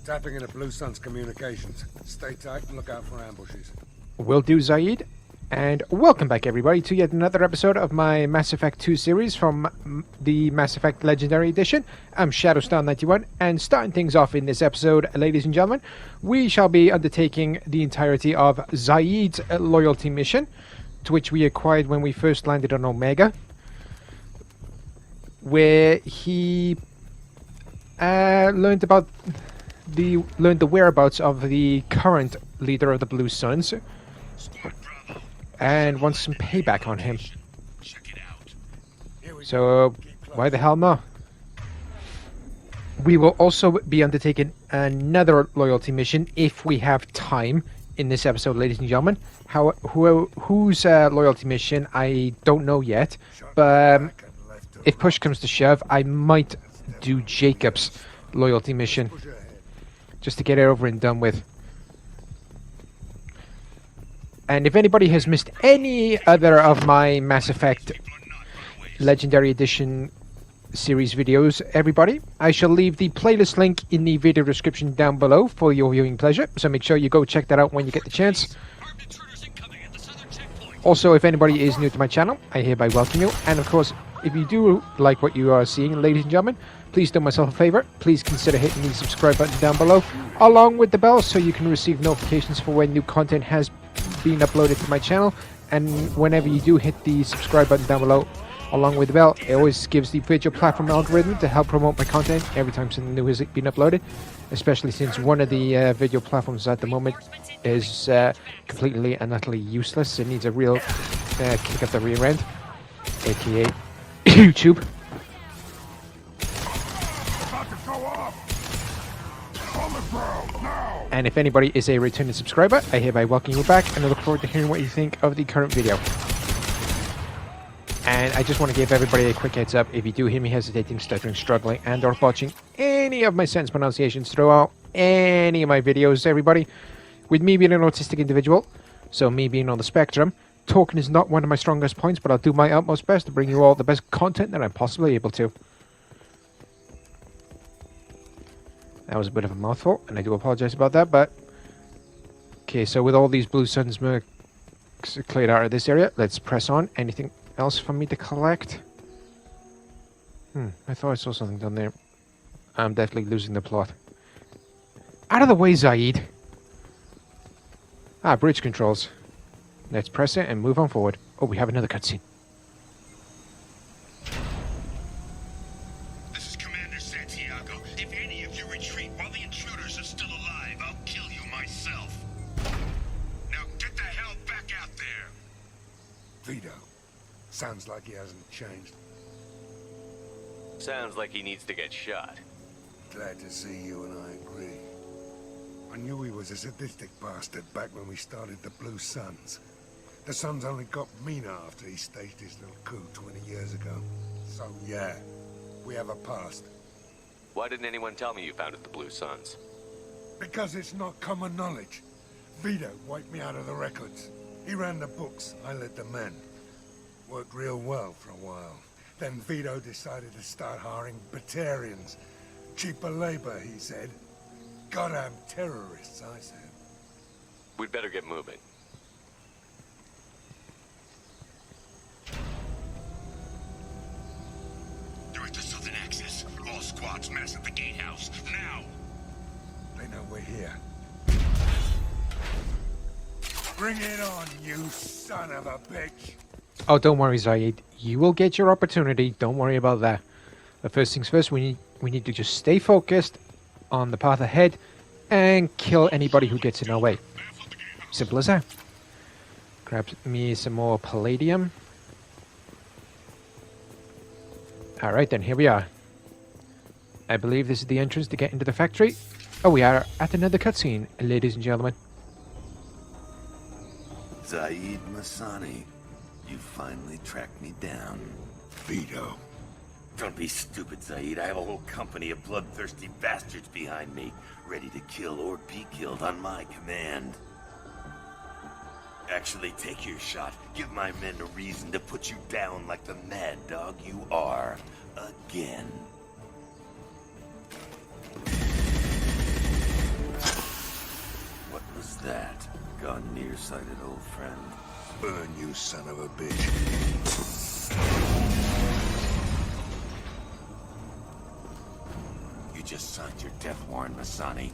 Tapping into Blue Sun's communications. Stay tight and look out for ambushes. Will do, Zaid. And welcome back, everybody, to yet another episode of my Mass Effect 2 series from the Mass Effect Legendary Edition. I'm Shadowstar91, and starting things off in this episode, ladies and gentlemen, we shall be undertaking the entirety of Zaid's loyalty mission, to which we acquired when we first landed on Omega, where he learned the whereabouts of the current leader of the Blue Suns, and wants some payback on him. So, why the hell not? We will also be undertaking another loyalty mission if we have time in this episode, ladies and gentlemen. Whose loyalty mission, I don't know yet, but if push comes to shove, I might do Jacob's loyalty mission, just to get it over and done with. And if anybody has missed any other of my Mass Effect Legendary Edition series videos, everybody, I shall leave the playlist link in the video description down below for your viewing pleasure, so make sure you go check that out when you get the chance. Also, if anybody is new to my channel, I hereby welcome you, and of course, if you do like what you are seeing, ladies and gentlemen, please do myself a favor, please consider hitting the subscribe button down below, along with the bell, so you can receive notifications for when new content has been uploaded to my channel. And whenever you do hit the subscribe button down below along with the bell, it always gives the video platform algorithm to help promote my content every time something new has been uploaded, especially since one of the video platforms at the moment is completely and utterly useless. It needs a real kick up the rear end, aka YouTube. And if anybody is a returning subscriber, I hereby welcome you back, and I look forward to hearing what you think of the current video. And I just want to give everybody a quick heads up, if you do hear me hesitating, stuttering, struggling, and or botching any of my sentence pronunciations throughout any of my videos, everybody, with me being an autistic individual, so me being on the spectrum, talking is not one of my strongest points, but I'll do my utmost best to bring you all the best content that I'm possibly able to. That was a bit of a mouthful, and I do apologize about that, but... Okay, so with all these Blue Suns mercs cleared out of this area, let's press on. Anything else for me to collect? I thought I saw something down there. I'm definitely losing the plot. Out of the way, Zaid! Ah, bridge controls. Let's press it and move on forward. Oh, we have another cutscene. Vito. Sounds like he hasn't changed. Sounds like he needs to get shot. Glad to see you, and I agree. I knew he was a sadistic bastard back when we started the Blue Suns. The Suns only got meaner after he staged his little coup 20 years ago. So yeah, we have a past. Why didn't anyone tell me you founded the Blue Suns? Because it's not common knowledge. Vito wiped me out of the records. He ran the books, I led the men. Worked real well for a while. Then Vito decided to start hiring Batarians. Cheaper labor, he said. Goddamn terrorists, I said. We'd better get moving. Direct to Southern Access. All squads mass at the gatehouse. Now! They know we're here. Bring it on, you son of a bitch! Oh, don't worry, Zaid. You will get your opportunity. Don't worry about that. But first things first, we need to just stay focused on the path ahead and kill anybody who gets in our way. Simple as that. Grab me some more palladium. Alright then, here we are. I believe this is the entrance to get into the factory. Oh, we are at another cutscene, ladies and gentlemen. Zaid Masani, you finally tracked me down. Vito. Don't be stupid, Zaid. I have a whole company of bloodthirsty bastards behind me, ready to kill or be killed on my command. Actually, take your shot. Give my men a reason to put you down like the mad dog you are. Again. nearsighted old friend. Burn, you son of a bitch. You just signed your death warrant, Masani.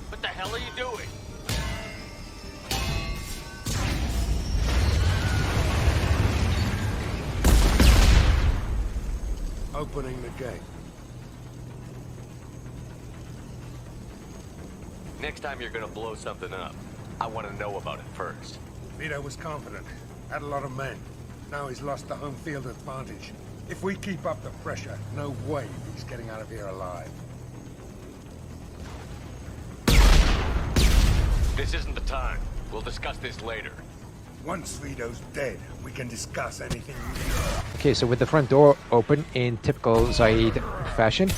What the hell are you doing? Opening the gate. Next time you're gonna blow something up, I want to know about it first. Vito was confident. Had a lot of men. Now he's lost the home field advantage. If we keep up the pressure, no way he's getting out of here alive. This isn't the time. We'll discuss this later. Once Vito's dead, we can discuss anything you need. Okay, so with the front door open in typical Zaid fashion,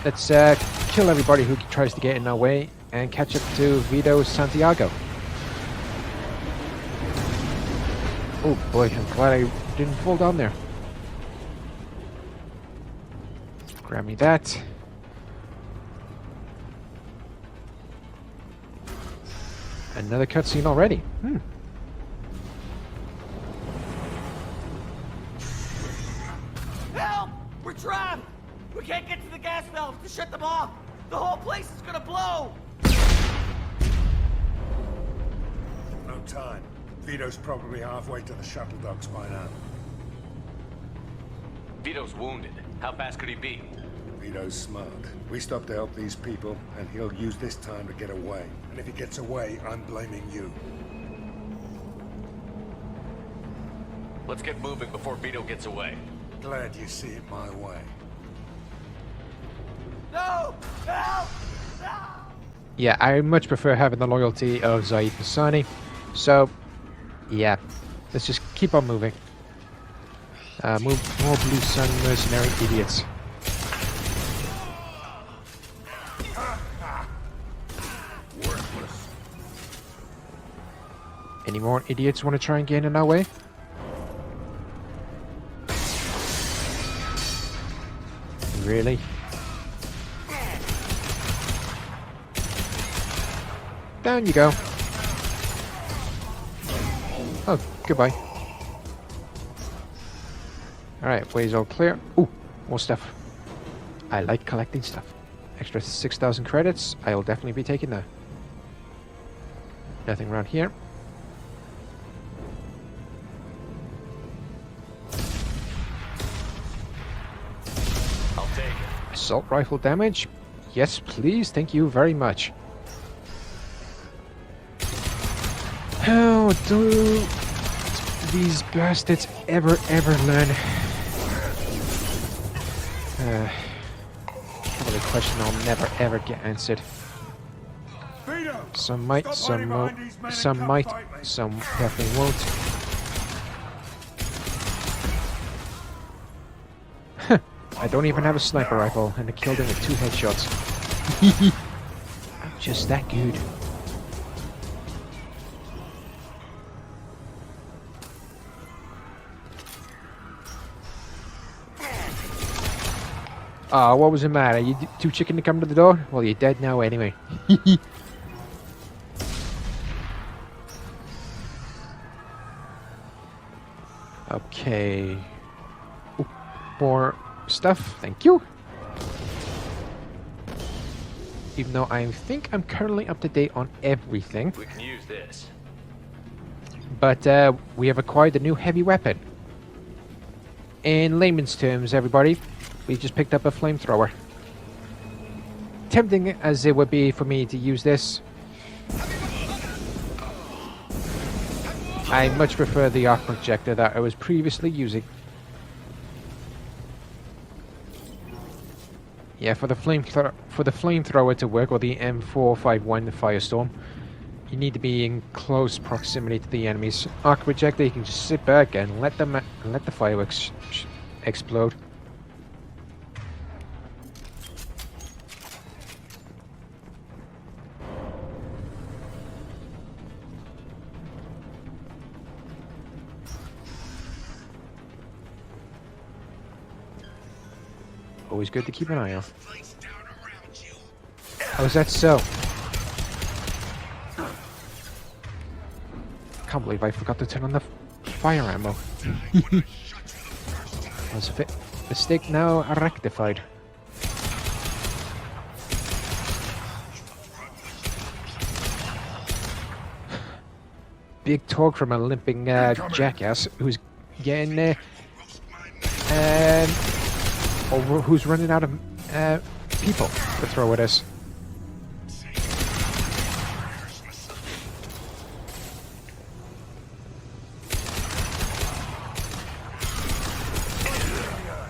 let's kill everybody who tries to get in our way and catch up to Vito Santiago. Oh boy, I'm glad I didn't fall down there. Grab me that. Another cutscene already. Help! We're trapped! We can't get to the gas valves to shut them off! The whole place is gonna blow! No time. Vito's probably halfway to the shuttle docks by now. Vito's wounded. How fast could he be? Vito's smart. We stop to help these people, and he'll use this time to get away. And if he gets away, I'm blaming you. Let's get moving before Vito gets away. Glad you see it my way. No! Help! No! Yeah, I much prefer having the loyalty of Zaid Masani. So, yeah, let's just keep on moving. Move more Blue Sun mercenary idiots. Any more idiots want to try and get in our way? Really? Down you go. Oh, goodbye. Alright, way's all clear. Ooh, more stuff. I like collecting stuff. Extra 6,000 credits. I'll definitely be taking that. Nothing around here. I'll take it. Assault rifle damage? Yes, please. Thank you very much. How do these bastards ever learn? Probably a question I'll never ever get answered. Vito! Some might, Stop some hiding won't. behind these men and Some come might, fight me. some definitely won't. I don't even have a sniper rifle, and I killed him with 2 headshots. I'm just that good. Ah, what was the matter? You too chicken to come to the door? Well, you're dead now anyway. Okay. Ooh, more stuff, thank you. Even though I think I'm currently up to date on everything. We can use this. But we have acquired a new heavy weapon. In layman's terms, everybody, we just picked up a flamethrower. Tempting as it would be for me to use this, I much prefer the arc projector that I was previously using. Yeah, for the flamethrower to work, or the M451 Firestorm, you need to be in close proximity to the enemies. Arc projector, you can just sit back and let the fireworks explode. Always good to keep an eye on. Place down around you. Oh, is that so? Can't believe I forgot to turn on the fire ammo. Was a mistake now rectified. Big talk from a limping jackass who's getting or who's running out of people to throw at us.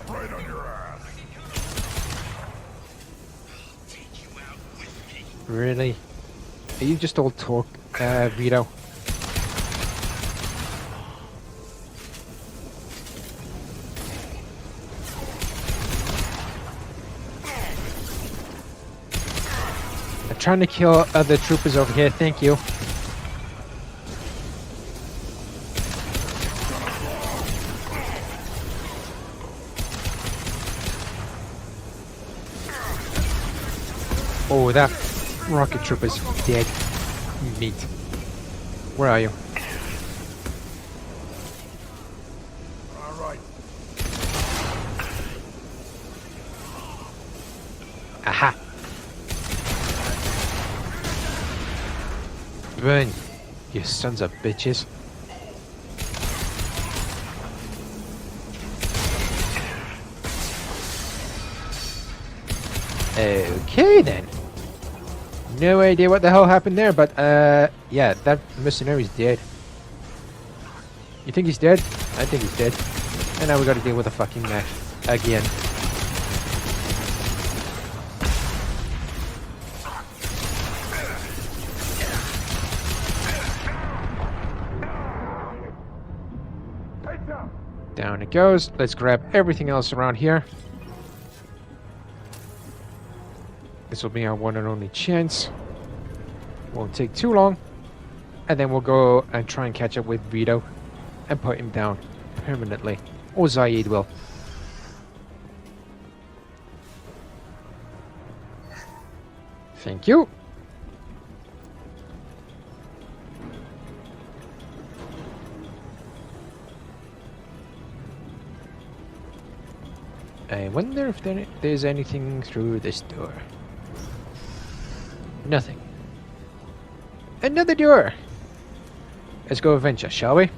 Right on your ass. Take you out with me. Really? Are you just all talk, Vito? I'm trying to kill other troopers over here, thank you. Oh, that rocket trooper's dead. Neat. Where are you? All right. Aha! Burn, you sons of bitches. Okay then. No idea what the hell happened there, but yeah, that mercenary's dead. You think he's dead? I think he's dead. And now we gotta deal with a fucking mech again. Down it goes. Let's grab everything else around here. This will be our one and only chance. Won't take too long. And then we'll go and try and catch up with Vito and put him down permanently. Or Zaid will. Thank you. I wonder if there's anything through this door. Nothing. Another door! Let's go adventure, shall we?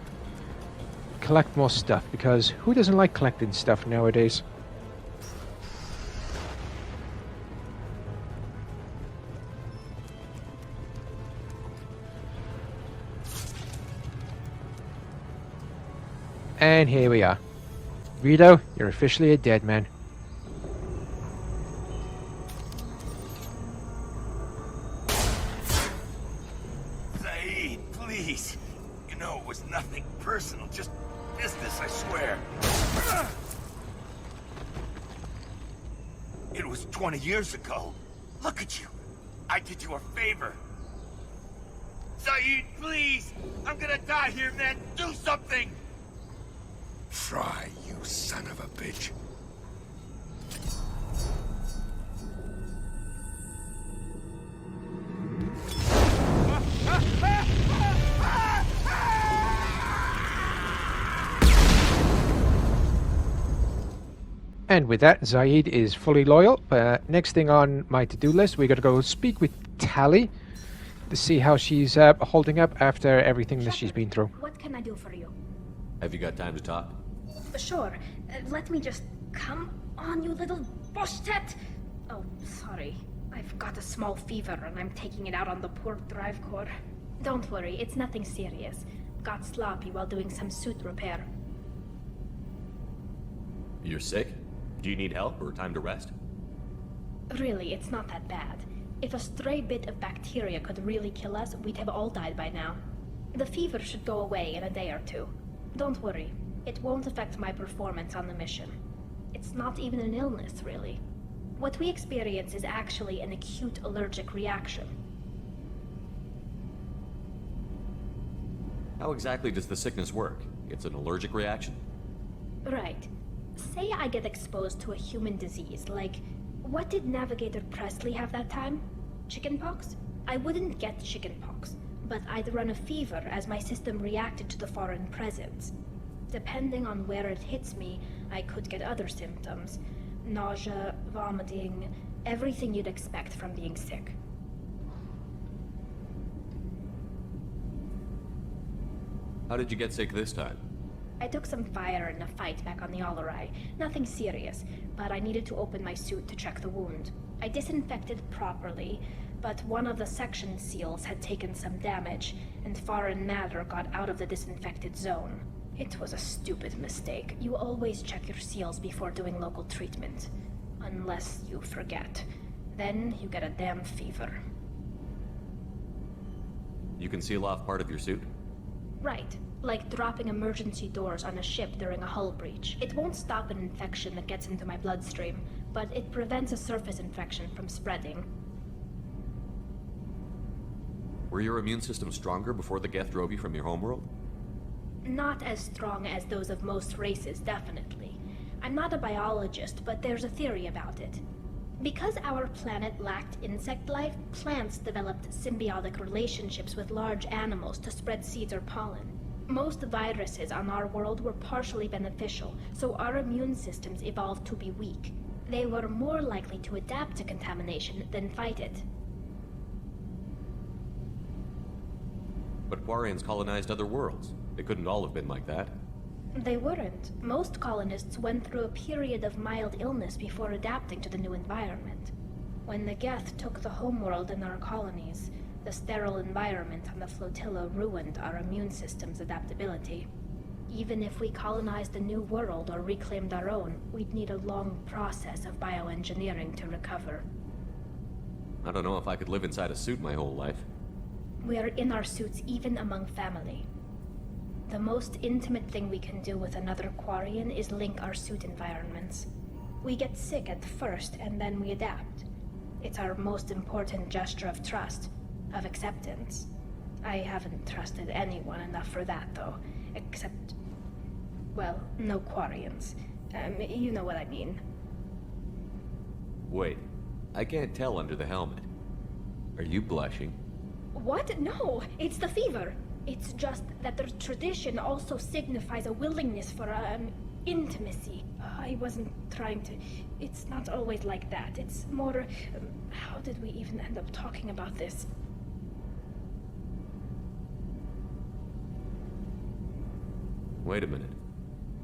Collect more stuff, because who doesn't like collecting stuff nowadays? And here we are. Vito, you're officially a dead man. Zaid, please. You know, it was nothing personal, just business, I swear. It was 20 years ago. Look at you. I did you a favor. Zaid, please! I'm gonna die here, man! Do something! Try, you son of a bitch. And with that, Zaid is fully loyal. Next thing on my to-do list, we got to go speak with Tally to see how she's holding up after everything that she's been through. What can I do for you? Have you got time to talk? Sure. Let me just... Come on, you little boshtet! Oh, sorry. I've got a small fever and I'm taking it out on the poor drive core. Don't worry, it's nothing serious. Got sloppy while doing some suit repair. You're sick? Do you need help or time to rest? Really, it's not that bad. If a stray bit of bacteria could really kill us, we'd have all died by now. The fever should go away in a day or two. Don't worry. It won't affect my performance on the mission. It's not even an illness, really. What we experience is actually an acute allergic reaction. How exactly does the sickness work? It's an allergic reaction? Right. Say I get exposed to a human disease, like, what did Navigator Presley have that time? Chickenpox? I wouldn't get chickenpox, but I'd run a fever as my system reacted to the foreign presence. Depending on where it hits me, I could get other symptoms. Nausea, vomiting, everything you'd expect from being sick. How did you get sick this time? I took some fire in a fight back on the Allerai. Nothing serious, but I needed to open my suit to check the wound. I disinfected properly, but one of the section seals had taken some damage, and foreign matter got out of the disinfected zone. It was a stupid mistake. You always check your seals before doing local treatment. Unless you forget. Then you get a damn fever. You can seal off part of your suit? Right. Like dropping emergency doors on a ship during a hull breach. It won't stop an infection that gets into my bloodstream, but it prevents a surface infection from spreading. Were your immune system stronger before the Geth drove you from your homeworld? Not as strong as those of most races, definitely. I'm not a biologist, but there's a theory about it. Because our planet lacked insect life, plants developed symbiotic relationships with large animals to spread seeds or pollen. Most viruses on our world were partially beneficial, so our immune systems evolved to be weak. They were more likely to adapt to contamination than fight it. But Quarians colonized other worlds. They couldn't all have been like that. They weren't. Most colonists went through a period of mild illness before adapting to the new environment. When the Geth took the homeworld in our colonies, the sterile environment on the flotilla ruined our immune system's adaptability. Even if we colonized a new world or reclaimed our own, we'd need a long process of bioengineering to recover. I don't know if I could live inside a suit my whole life. We're in our suits even among family. The most intimate thing we can do with another Quarian is link our suit environments. We get sick at first, and then we adapt. It's our most important gesture of trust, of acceptance. I haven't trusted anyone enough for that, though. Except, well, no Quarians. You know what I mean. Wait, I can't tell under the helmet. Are you blushing? What? No, it's the fever. It's just that the tradition also signifies a willingness for, intimacy. I wasn't trying to... It's not always like that. It's more... how did we even end up talking about this? Wait a minute.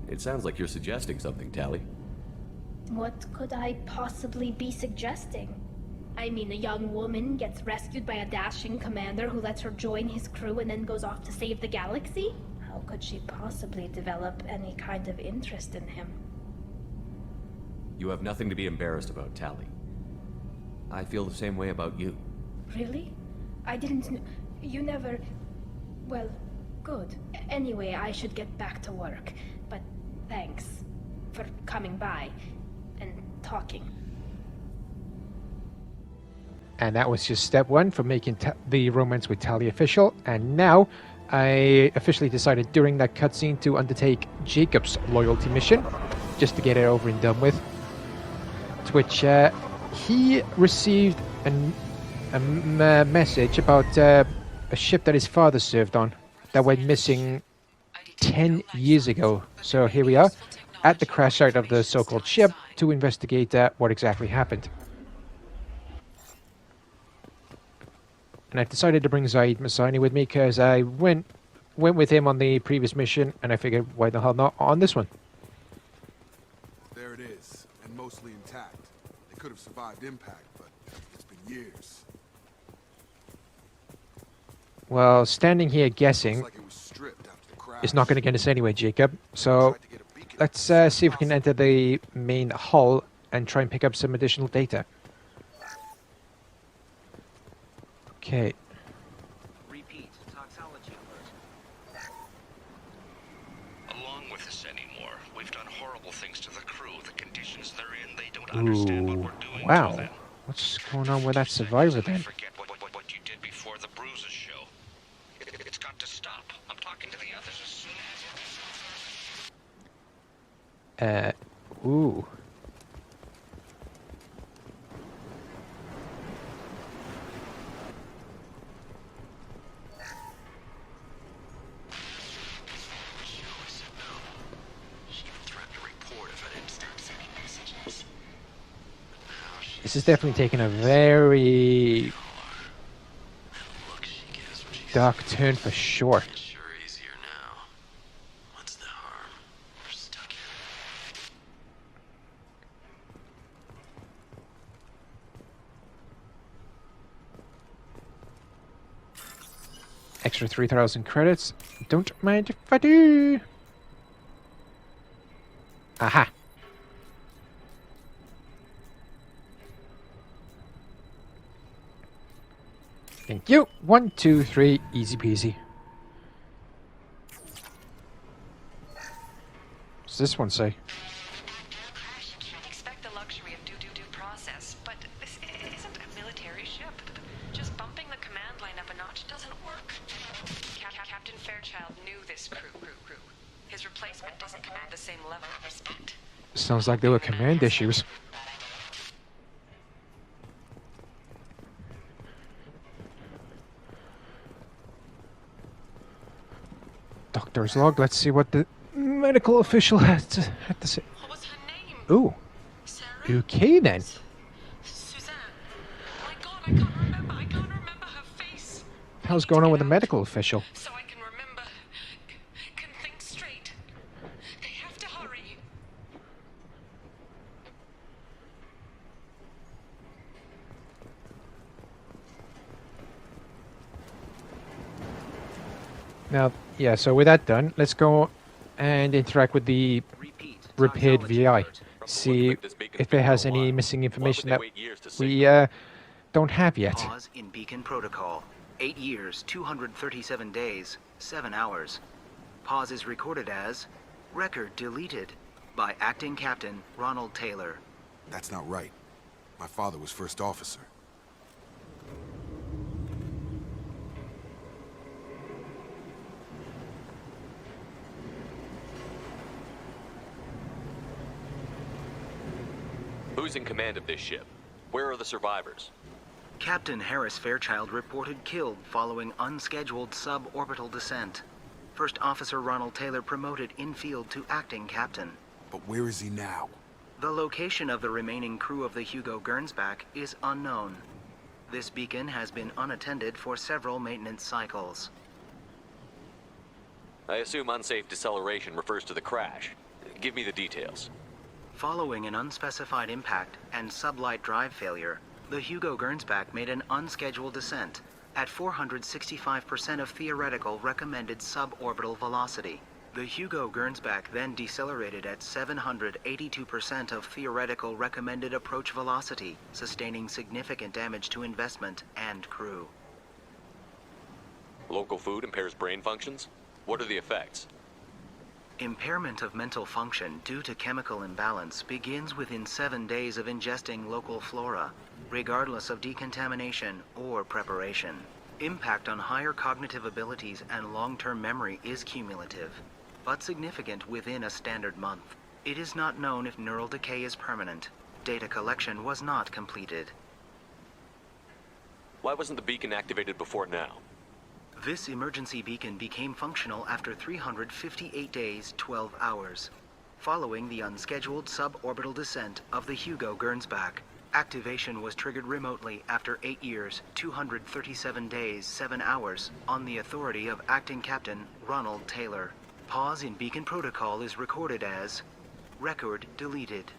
It sounds like you're suggesting something, Tally. What could I possibly be suggesting? I mean, a young woman gets rescued by a dashing commander who lets her join his crew and then goes off to save the galaxy? How could she possibly develop any kind of interest in him? You have nothing to be embarrassed about, Tally. I feel the same way about you. Really? I didn't you never... Well, good. Anyway, I should get back to work. But thanks for coming by and talking. And that was just step one for making the romance with Tally official. And now I officially decided during that cutscene to undertake Jacob's loyalty mission, just to get it over and done with. To which he received a message about a ship that his father served on that went missing 10 years ago. So here we are at the crash site of the so-called ship to investigate what exactly happened. And I decided to bring Zaid Masani with me because I went with him on the previous mission, and I figured why the hell not on this one. There it is, and mostly intact. It could have survived impact, but it's been years. Well, standing here guessing Looks like it was stripped after the crash. is not going to get us anyway, Jacob. So let's see if we can enter the main hull and try and pick up some additional data. Okay. Repeat, toxology alert. Along with this anymore. We've done horrible things to the crew. The conditions they're in, they don't understand what we're doing to Wow. them. What's going on with that survivor then? Forget what you did before the bruises show. It's got to stop. I'm talking to the others as soon as... Ooh. This is definitely taking a very dark turn for sure. Sure easier now. What's the harm? We're stuck here. Extra 3,000 credits. Don't mind if I do. Aha. Thank you. 1, 2, 3. Easy peasy. What's this one say? Crash, you can't expect the luxury of due process, but this isn't a military ship. Just bumping the command line up a notch doesn't work. Captain Fairchild knew this crew. His replacement doesn't command the same level of respect. Sounds like there were command issues. Doctor's log. Let's see what the medical official had to say. What was her name? Ooh. Sarah? Okay then. Suzanne. My God, I can't remember her face. What the hell's going on with the medical official? So I can remember, can think straight. They have to hurry. Now, yeah, so with that done, let's go and interact with the repaired VI. See if it has any missing information that we don't have yet. Pause in beacon protocol. 8 years, 237 days, 7 hours. Pause is recorded as record deleted by Acting Captain Ronald Taylor. That's not right. My father was first officer. Who's in command of this ship? Where are the survivors? Captain Harris Fairchild reported killed following unscheduled suborbital descent. First Officer Ronald Taylor promoted in-field to acting captain. But where is he now? The location of the remaining crew of the Hugo Gernsback is unknown. This beacon has been unattended for several maintenance cycles. I assume unsafe deceleration refers to the crash. Give me the details. Following an unspecified impact and sublight drive failure, the Hugo Gernsback made an unscheduled descent at 465% of theoretical recommended suborbital velocity. The Hugo Gernsback then decelerated at 782% of theoretical recommended approach velocity, sustaining significant damage to investment and crew. Local food impairs brain functions? What are the effects? Impairment of mental function due to chemical imbalance begins within 7 days of ingesting local flora, regardless of decontamination or preparation. Impact on higher cognitive abilities and long-term memory is cumulative, but significant within a standard month. It is not known if neural decay is permanent. Data collection was not completed. Why wasn't the beacon activated before now? This emergency beacon became functional after 358 days, 12 hours, following the unscheduled suborbital descent of the Hugo Gernsback. Activation was triggered remotely after 8 years, 237 days, 7 hours, on the authority of Acting Captain Ronald Taylor. Pause in beacon protocol is recorded as record deleted.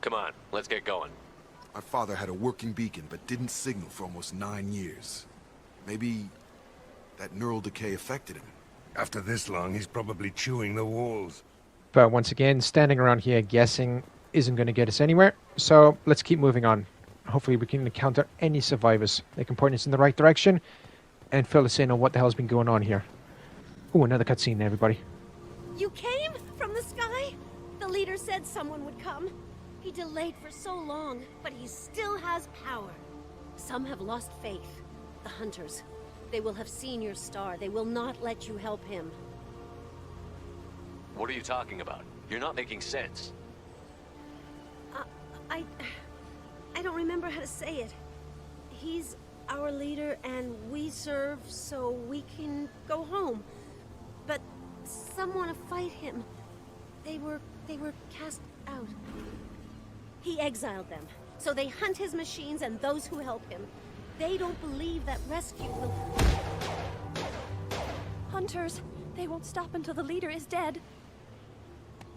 Come on, let's get going. My father had a working beacon, but didn't signal for almost 9 years. Maybe that neural decay affected him. After this long, he's probably chewing the walls. But once again, standing around here guessing isn't going to get us anywhere. So let's keep moving on. Hopefully we can encounter any survivors. They can point us in the right direction and fill us in on what the hell's been going on here. Ooh, another cutscene, everybody. You came from the sky? The leader said someone would come. He delayed for so long, but he still has power. Some have lost faith. The hunters. They will have seen your star. They will not let you help him. What are you talking about? You're not making sense. I don't remember how to say it. He's our leader and we serve so we can go home. But some want to fight him. They were cast out. He exiled them, so they hunt his machines and those who help him. They don't believe that rescue will... Hunters, they won't stop until the leader is dead.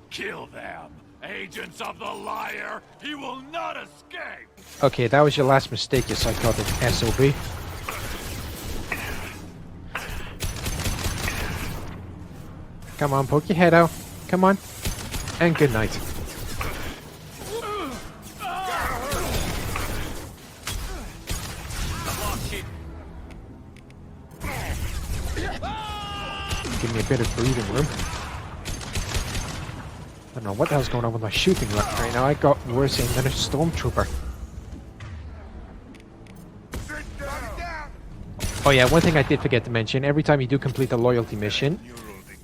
Kill them! Agents of the liar! He will not escape! Okay, that was your last mistake, you psychotic SOB. Come on, poke your head out. Come on. And good night. Give me a bit of breathing room. I don't know what the hell's going on with my shooting right now. I got worse aim than a stormtrooper. Oh yeah, one thing I did forget to mention, every time you do complete a loyalty mission,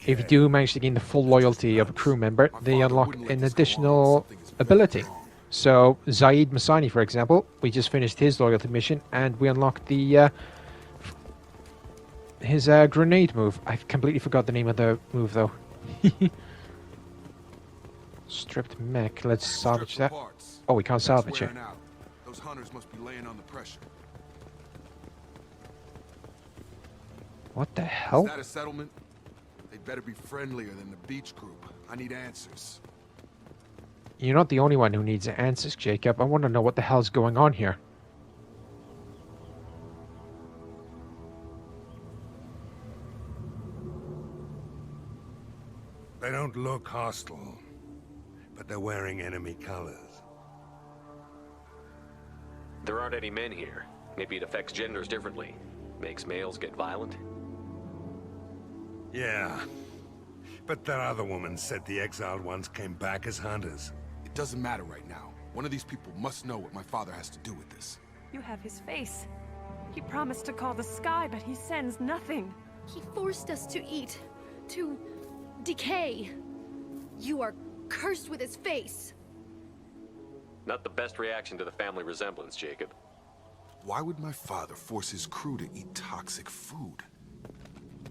if you do manage to gain the full loyalty of a crew member, they unlock an additional ability. So, Zaid Masani, for example, we just finished his loyalty mission, and we unlocked the his grenade move. I completely forgot the name of the move, though. Stripped mech. Let's salvage that. Oh, we can't salvage it. Those hunters must be laying on the pressure. What the hell? Is that a settlement? They'd better be friendlier than the beach group. I need answers. You're not the only one who needs answers, Jacob. I want to know what the hell's going on here. They don't look hostile, but they're wearing enemy colors. There aren't any men here. Maybe it affects genders differently. Makes males get violent? Yeah. But that other woman said the exiled ones came back as hunters. It doesn't matter right now. One of these people must know what my father has to do with this. You have his face. He promised to call the sky, but he sends nothing. He forced us to eat, to decay. You are cursed with his face. Not the best reaction to the family resemblance, Jacob. Why would my father force his crew to eat toxic food?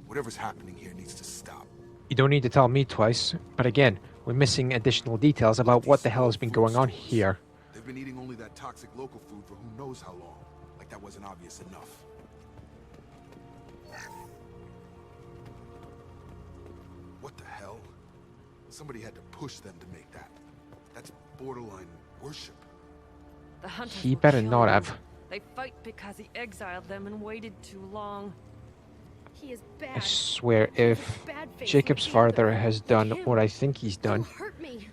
Whatever's happening here needs to stop. You don't need to tell me twice, but again, we're missing additional details about what the hell has been going on here. They've been eating only that toxic local food for who knows how long. Like that wasn't obvious enough. What the hell? Somebody had to push them to make that. That's borderline worship. The hunters He will better kill not him. have. They fight because he exiled them and waited too long. He is I bad. swear, if Bad face Jacob's like father him. has done Like him. what I think he's You done, hurt me.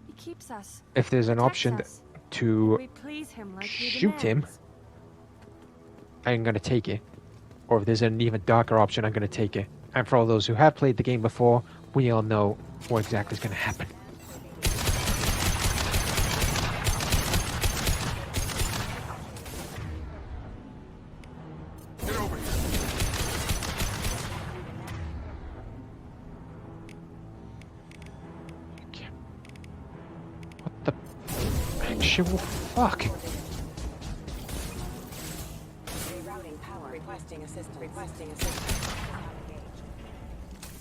He keeps us. if there's an protects option us. to We please him like he shoot him, demands. I'm gonna take it. Or if there's an even darker option, I'm gonna take it. And for all those who have played the game before, we all know what exactly is gonna happen. Get over here. What the actual fuck? Rerouting power. Requesting assistance. Requesting assistance.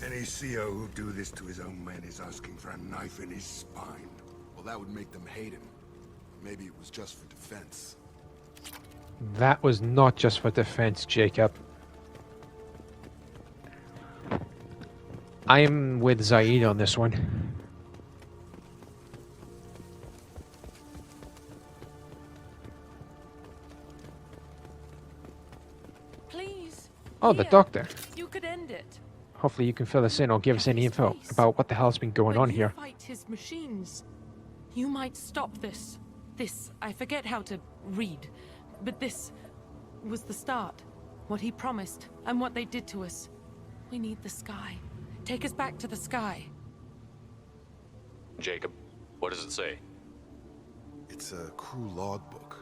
Any CO who do this to his own men is asking for a knife in his spine. Well, that would make them hate him. Maybe it was just for defense. That was not just for defense, Jacob. I am with Zaid on this one. Please. Oh, the here. doctor. You could end it. Hopefully you can fill us in or give us any info about what the hell's been going on here. Fight his machines. You might stop this. This, I forget how to read, but this was the start. What he promised and what they did to us. We need the sky. Take us back to the sky. Jacob, what does it say? It's a crew logbook.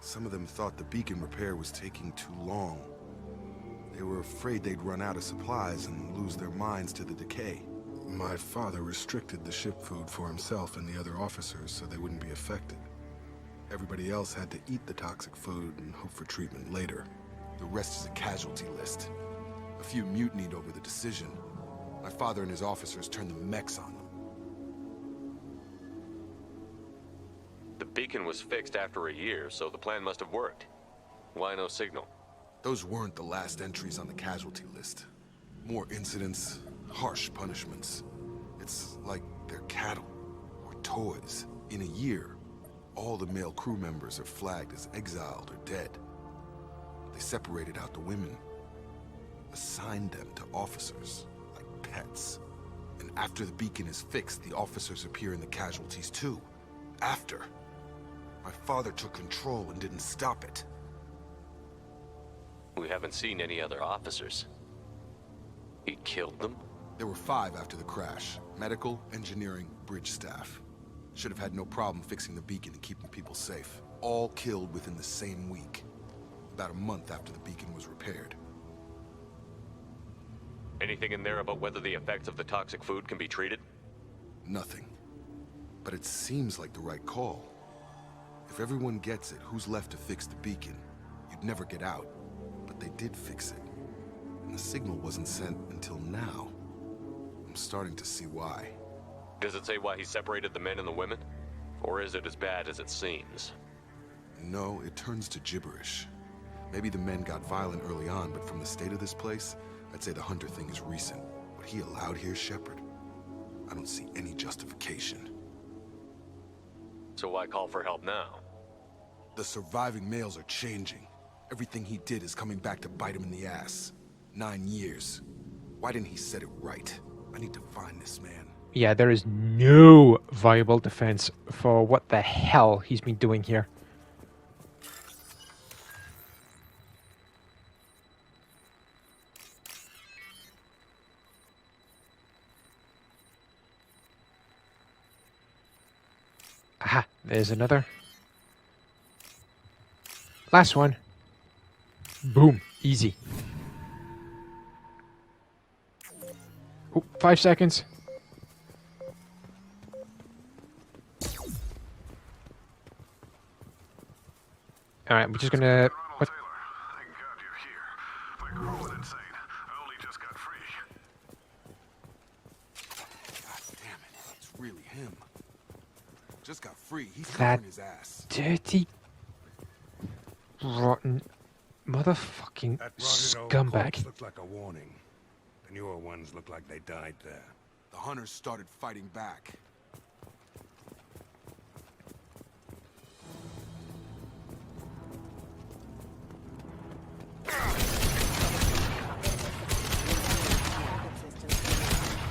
Some of them thought the beacon repair was taking too long. They were afraid they'd run out of supplies and lose their minds to the decay. My father restricted the ship food for himself and the other officers so they wouldn't be affected. Everybody else had to eat the toxic food and hope for treatment later. The rest is a casualty list. A few mutinied over the decision. My father and his officers turned the mechs on them. The beacon was fixed after a year, so the plan must have worked. Why no signal? Those weren't the last entries on the casualty list. More incidents, harsh punishments. It's like they're cattle, or toys. In a year, all the male crew members are flagged as exiled or dead. They separated out the women, assigned them to officers, like pets. And after the beacon is fixed, the officers appear in the casualties too. After. My father took control and didn't stop it. We haven't seen any other officers. He killed them? There were 5 after the crash. Medical, engineering, bridge staff. Should have had no problem fixing the beacon and keeping people safe. All killed within the same week. About a month after the beacon was repaired. Anything in there about whether the effects of the toxic food can be treated? Nothing. But it seems like the right call. If everyone gets it, who's left to fix the beacon? You'd never get out. But they did fix it. And the signal wasn't sent until now. I'm starting to see why. Does it say why he separated the men and the women? Or is it as bad as it seems? No, it turns to gibberish. Maybe the men got violent early on, but from the state of this place, I'd say the Hunter thing is recent. What he allowed here, Shepard, I don't see any justification. So why call for help now? The surviving males are changing. Everything he did is coming back to bite him in the ass. 9 years. Why didn't he set it right? I need to find this man. Yeah, there is no viable defense for what the hell he's been doing here. Aha, there's another. Last one. Boom, easy. Oh, 5 seconds. All right, we're just gonna. What? God damn it, it's really him. Just got free. He's That covering his ass. dirty, rotten, motherfucking That rotted old scumbag. corpse looked like a warning. The newer ones look like they died there. The hunters started fighting back.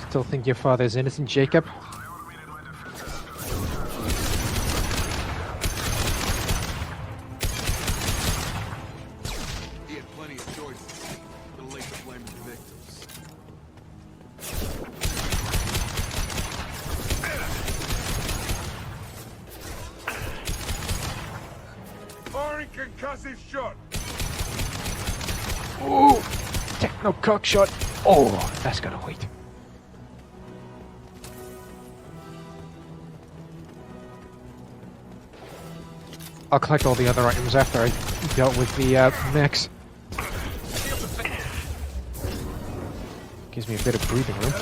Still think your father's innocent, Jacob? He had plenty of choices. A little late to blame the victims. Firing concussive shot. Ooh, techno cock shot. Oh, that's gotta wait. I'll collect all the other items after I dealt with the mechs. Gives me a bit of breathing room.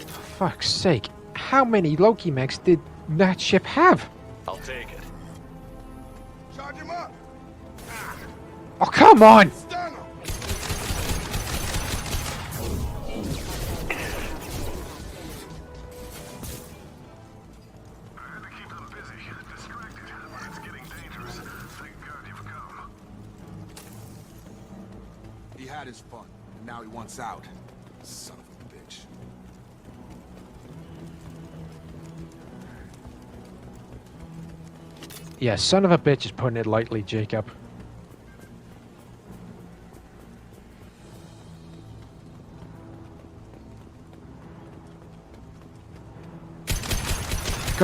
For fuck's sake, how many Loki mechs did that ship have? I'll take it. Charge him up. Oh, come on! Stun him. He had his fun, and now he wants out. Son of a bitch. Yeah, son of a bitch is putting it lightly, Jacob.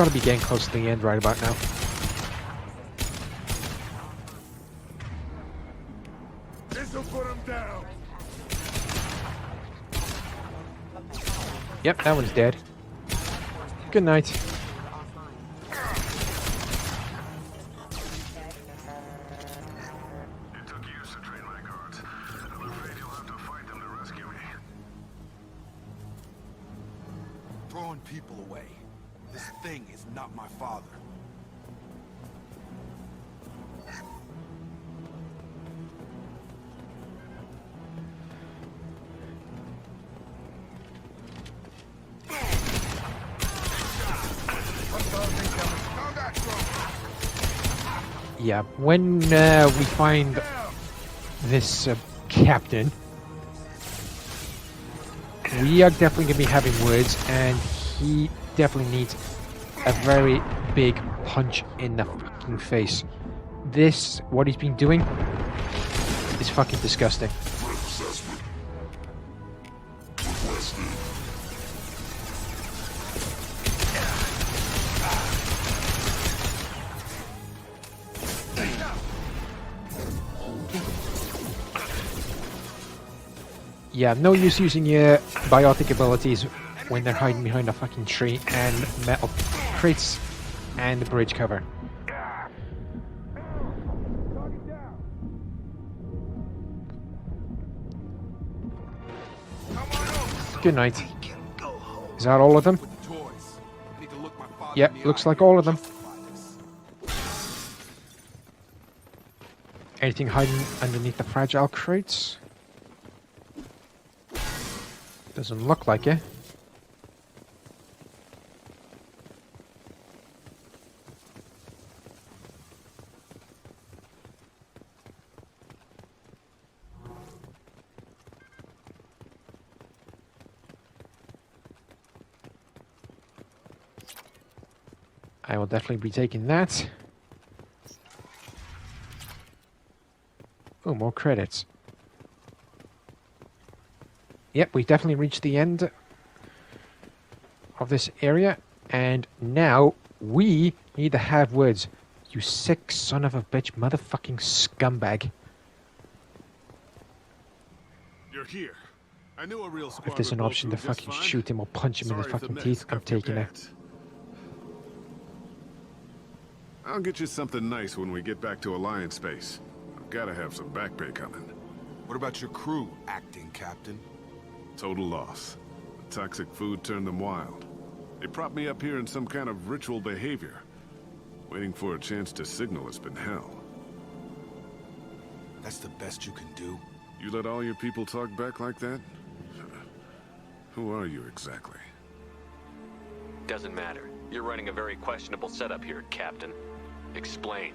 got to be getting close to the end right about now. This'll put him down. Yep, that one's dead. Good night. Throwing people away. This thing is not my father. Yeah, when we find this captain, we are definitely going to be having words, and he definitely needs a very big punch in the fucking face. This, what he's been doing, is fucking disgusting. Yeah, no use using your biotic abilities when they're hiding behind a fucking tree and metal crates and the bridge cover. Good night. Is that all of them? Yep, looks like all of them. Anything hiding underneath the fragile crates? Doesn't look like it. I will definitely be taking that. Oh, more credits. Yep, we definitely reached the end of this area, and now we need to have words. You sick son of a bitch, motherfucking scumbag. You're here. I knew a real squad If there's an would go option to through just fucking fine. shoot him or punch him in the Sorry if fucking mess teeth, I'm scuffed your taking it. pants. I'll get you something nice when we get back to Alliance space. I've got to have some back pay coming. What about your crew, acting captain? Total loss. The toxic food turned them wild. They propped me up here in some kind of ritual behavior. Waiting for a chance to signal has been hell. That's the best you can do? You let all your people talk back like that? Who are you exactly? Doesn't matter. You're running a very questionable setup here, Captain. Explain.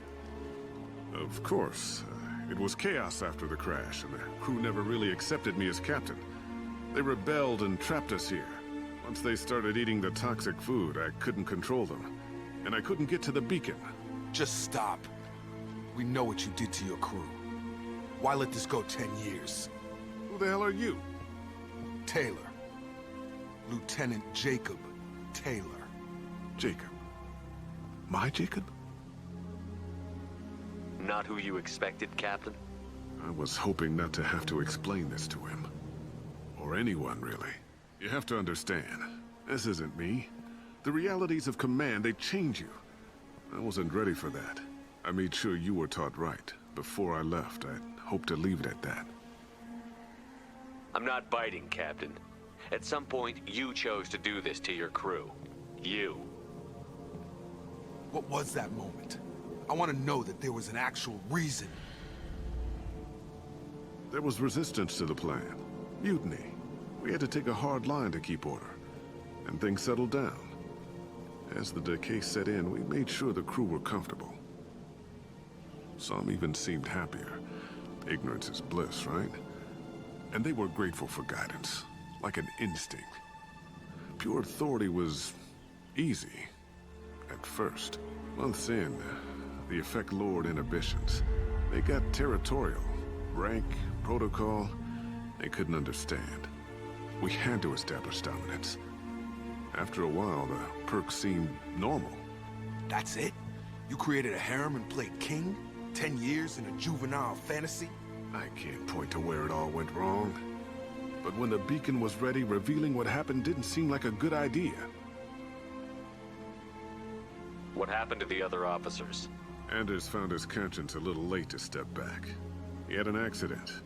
Of course. It was chaos after the crash, and the crew never really accepted me as captain. They rebelled and trapped us here. Once they started eating the toxic food, I couldn't control them. And I couldn't get to the beacon. Just stop. We know what you did to your crew. Why let this go 10 years? Who the hell are you? Taylor. Lieutenant Jacob Taylor. Jacob? My Jacob? Not who you expected, Captain? I was hoping not to have to explain this to him. Or anyone, really. You have to understand, this isn't me. The realities of command, they change you. I wasn't ready for that. I made sure you were taught right. Before I left, I hoped to leave it at that. I'm not biting, Captain. At some point, you chose to do this to your crew. You. What was that moment? I want to know that there was an actual reason. There was resistance to the plan. Mutiny. We had to take a hard line to keep order. And things settled down. As the decay set in, we made sure the crew were comfortable. Some even seemed happier. Ignorance is bliss, right? And they were grateful for guidance, like an instinct. Pure authority was easy, at first. Months in, the effect lowered inhibitions. They got territorial. Rank, protocol, they couldn't understand. We had to establish dominance. After a while, the perks seemed normal. That's it? You created a harem and played king? 10 years in a juvenile fantasy? I can't point to where it all went wrong. But when the beacon was ready, revealing what happened didn't seem like a good idea. What happened to the other officers? Anders found his conscience a little late to step back. He had an accident.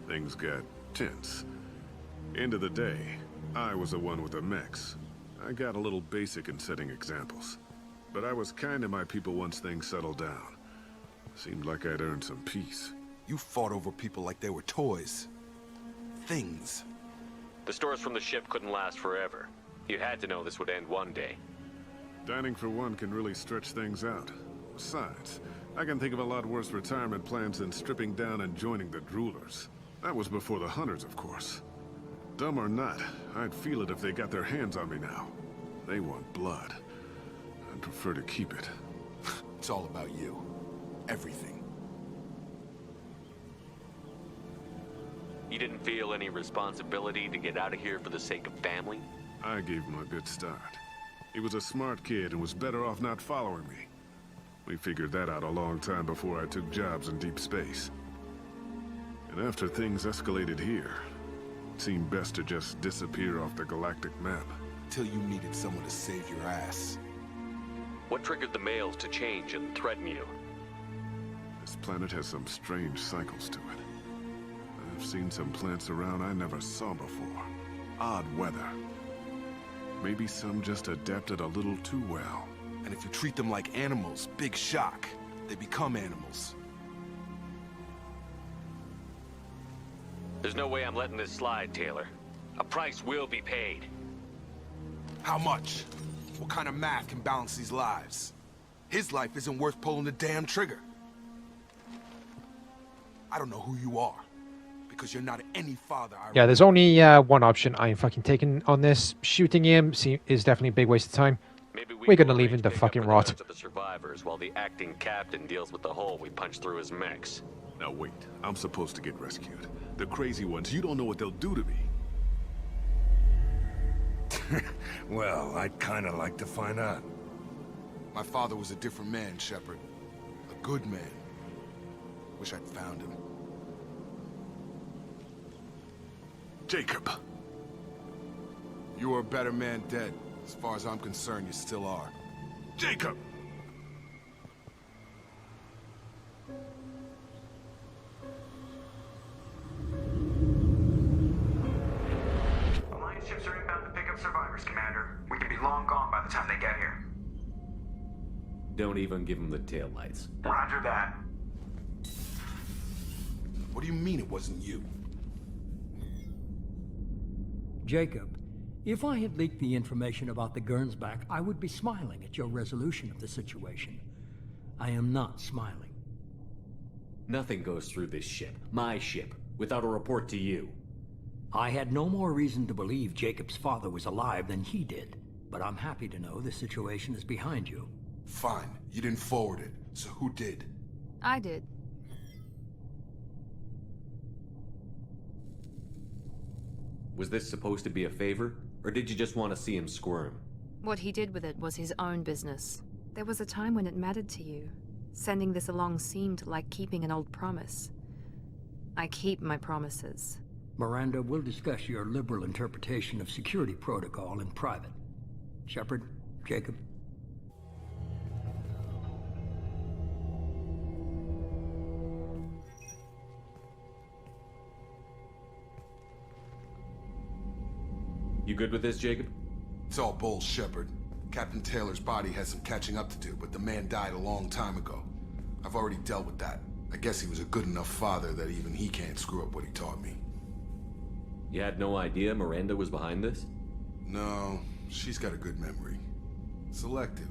Things got tense. End of the day, I was the one with the mechs. I got a little basic in setting examples. But I was kind to my people once things settled down. Seemed like I'd earned some peace. You fought over people like they were toys. Things. The stores from the ship couldn't last forever. You had to know this would end one day. Dining for one can really stretch things out. Besides, I can think of a lot worse retirement plans than stripping down and joining the droolers. That was before the hunters, of course. Dumb or not, I'd feel it if they got their hands on me now. They want blood. I'd prefer to keep it. It's all about you. Everything. You didn't feel any responsibility to get out of here for the sake of family? I gave him a good start. He was a smart kid and was better off not following me. We figured that out a long time before I took jobs in deep space. And after things escalated here, it seemed best to just disappear off the galactic map. Till you needed someone to save your ass. What triggered the males to change and threaten you? This planet has some strange cycles to it. I've seen some plants around I never saw before. Odd weather. Maybe some just adapted a little too well. And if you treat them like animals, big shock. They become animals. There's no way I'm letting this slide, Taylor. A price will be paid. How much? What kind of math can balance these lives? His life isn't worth pulling the damn trigger. I don't know who you are, because you're not any father I... Yeah, there's only one option I am fucking taking on this. Shooting him is definitely a big waste of time. We're gonna leave him to fucking rot. To the survivors, while the acting captain deals with the hole we punched through his mechs. Now wait, I'm supposed to get rescued. The crazy ones, you don't know what they'll do to me. Well, I'd kinda like to find out. My father was a different man, Shepard. A good man. Wish I'd found him. Jacob! You were a better man dead. As far as I'm concerned, you still are. Jacob! Alliance ships are inbound to pick up survivors, Commander. We could be long gone by the time they get here. Don't even give them the taillights. Roger that. What do you mean it wasn't you? Jacob, if I had leaked the information about the Gernsback, I would be smiling at your resolution of the situation. I am not smiling. Nothing goes through this ship, my ship, without a report to you. I had no more reason to believe Jacob's father was alive than he did, but I'm happy to know the situation is behind you. Fine, you didn't forward it, so who did? I did. Was this supposed to be a favor, or did you just want to see him squirm? What he did with it was his own business. There was a time when it mattered to you. Sending this along seemed like keeping an old promise. I keep my promises. Miranda, we'll discuss your liberal interpretation of security protocol in private. Shepard, Jacob. You good with this, Jacob? It's all bull, Shepard. Captain Taylor's body has some catching up to do, but the man died a long time ago. I've already dealt with that. I guess he was a good enough father that even he can't screw up what he taught me. You had no idea Miranda was behind this? No, she's got a good memory. Selective,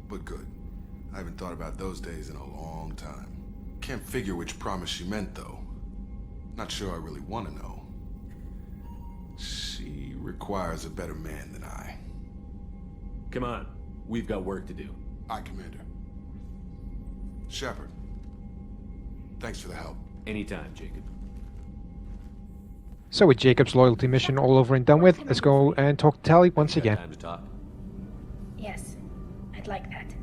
but good. I haven't thought about those days in a long time. Can't figure which promise she meant, though. Not sure I really want to know. She requires a better man than I. Come on, we've got work to do. Aye, Commander. Shepard, thanks for the help. Anytime, Jacob. So with Jacob's loyalty mission all over and done with, let's go and talk to Tally once again. Time to talk. Yes. I'd like that.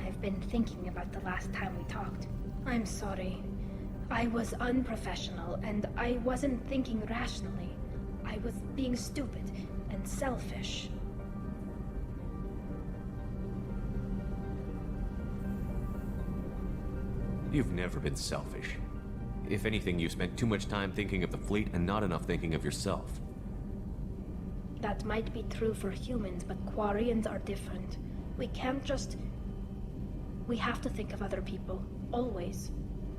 I've been thinking about the last time we talked. I'm sorry. I was unprofessional, and I wasn't thinking rationally. I was being stupid and selfish. You've never been selfish. If anything, you spent too much time thinking of the fleet and not enough thinking of yourself. That might be true for humans, but Quarians are different. We can't just... We have to think of other people, always.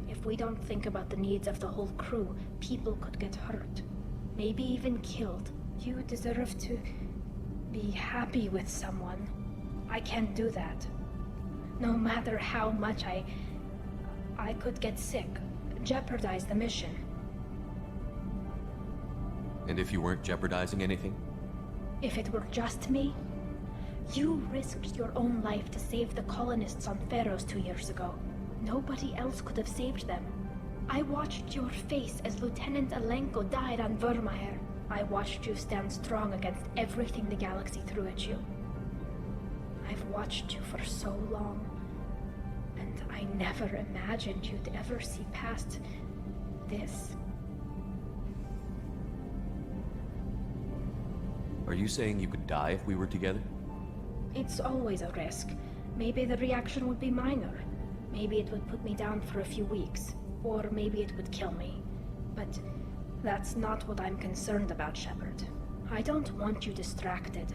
If we don't think about the needs of the whole crew, people could get hurt. Maybe even killed. You deserve to be happy with someone. I can't do that. No matter how much I could get sick, jeopardize the mission. And if you weren't jeopardizing anything? If it were just me, you risked your own life to save the colonists on Pharaohs 2 years ago. Nobody else could have saved them. I watched your face as Lieutenant Alenko died on Vermeer. I watched you stand strong against everything the galaxy threw at you. I've watched you for so long, and I never imagined you'd ever see past this. Are you saying you could die if we were together? It's always a risk. Maybe the reaction would be minor. Maybe it would put me down for a few weeks. Or maybe it would kill me. But that's not what I'm concerned about, Shepard. I don't want you distracted.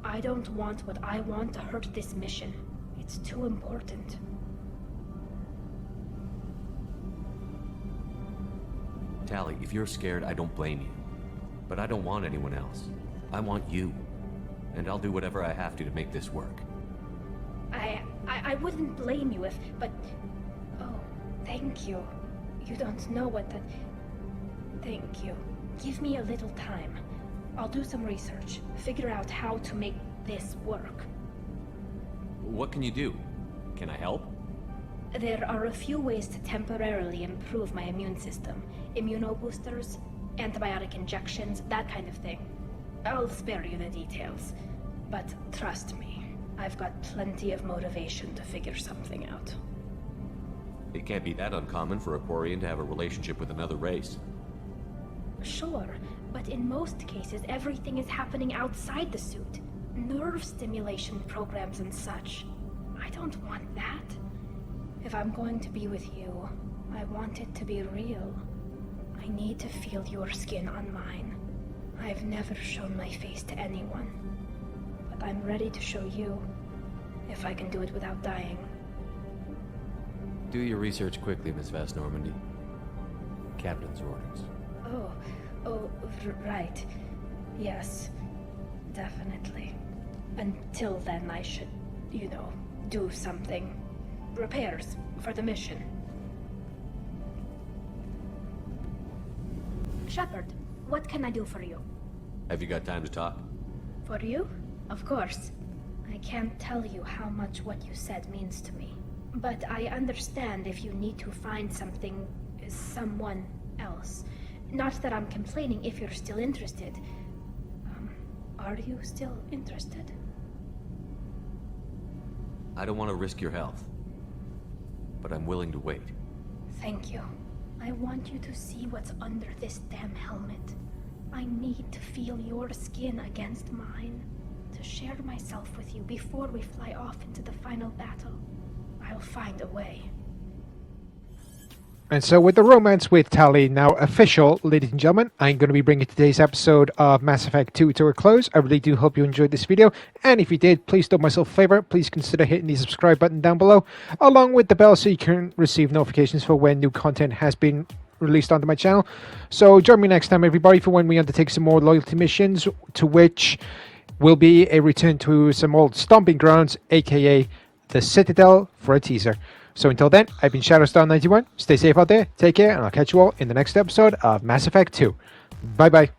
I don't want what I want to hurt this mission. It's too important. Tali, if you're scared, I don't blame you. But I don't want anyone else. I want you. And I'll do whatever I have to make this work. I wouldn't blame you if, but... Oh, thank you. You don't know what that... Thank you. Give me a little time. I'll do some research, figure out how to make this work. What can you do? Can I help? There are a few ways to temporarily improve my immune system. Immunoboosters, antibiotic injections, that kind of thing. I'll spare you the details. But trust me, I've got plenty of motivation to figure something out. It can't be that uncommon for a Quarian to have a relationship with another race. Sure, but in most cases everything is happening outside the suit. Nerve stimulation programs and such. I don't want that. If I'm going to be with you, I want it to be real. I need to feel your skin on mine. I've never shown my face to anyone. But I'm ready to show you, if I can do it without dying. Do your research quickly, Miss Vast Normandy. Captain's orders. Right. Yes, definitely. Until then, I should, do something. Repairs for the mission. Shepard, what can I do for you? Have you got time to talk? For you? Of course. I can't tell you how much what you said means to me. But I understand if you need to find someone else. Not that I'm complaining if you're still interested. Are you still interested? I don't want to risk your health. But I'm willing to wait. Thank you. I want you to see what's under this damn helmet. I need to feel your skin against mine. To share myself with you before we fly off into the final battle. I'll find a way. And so with the romance with Tali now official, ladies and gentlemen, I'm going to be bringing today's episode of Mass Effect 2 to a close. I really do hope you enjoyed this video. And if you did, please do myself a favor. Please consider hitting the subscribe button down below, along with the bell so you can receive notifications for when new content has been released onto my channel. So join me next time, everybody, for when we undertake some more loyalty missions, to which will be a return to some old stomping grounds, aka the Citadel, for a teaser. So until then, I've been Shadowstar91. Stay safe out there, take care, and I'll catch you all in the next episode of Mass Effect 2. Bye-bye.